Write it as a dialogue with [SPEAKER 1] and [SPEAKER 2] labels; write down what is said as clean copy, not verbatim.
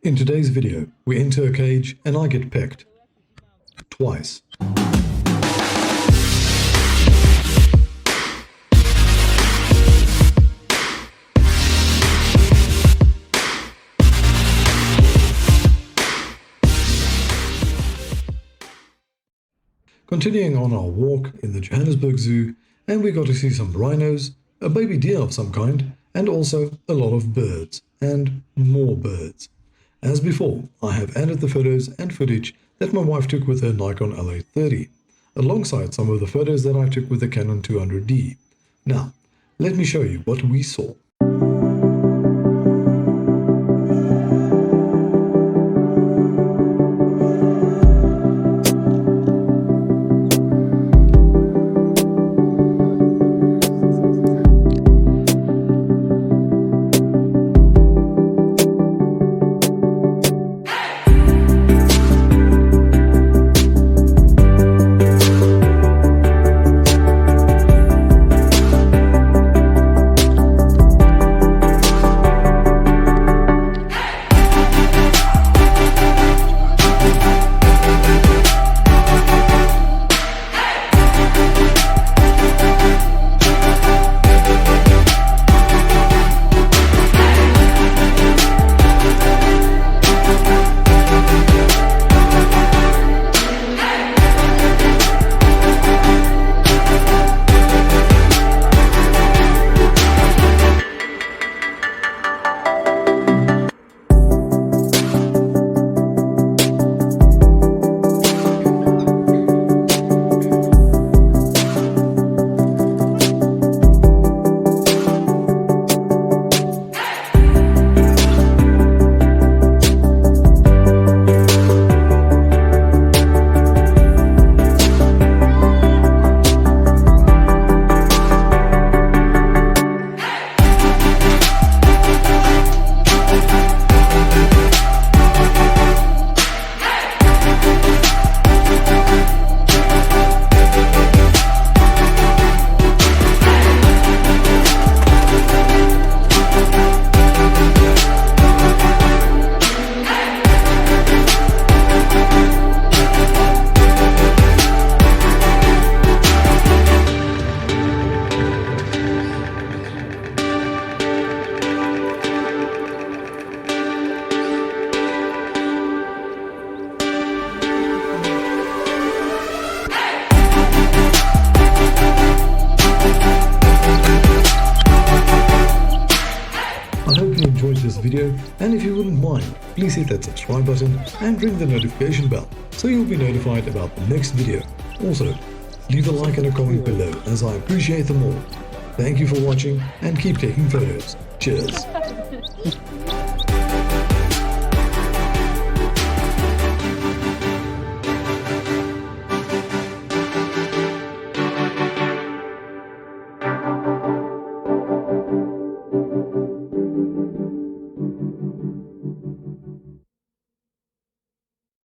[SPEAKER 1] In today's video, we enter a cage and I get pecked. Twice. Continuing on our walk in the Johannesburg Zoo, and we got to see some rhinos, a baby deer of some kind, and also a lot of birds, and more birds. As before, I have added the photos and footage that my wife took with her Nikon LA30, alongside some of the photos that I took with the Canon 200D. Now, let me show you what we saw. Enjoyed this video, and if you wouldn't mind, please hit that subscribe button and ring the notification bell so you'll be notified about the next video. Also, leave a like and a comment below as I appreciate them all. Thank you for watching and keep taking photos. Cheers.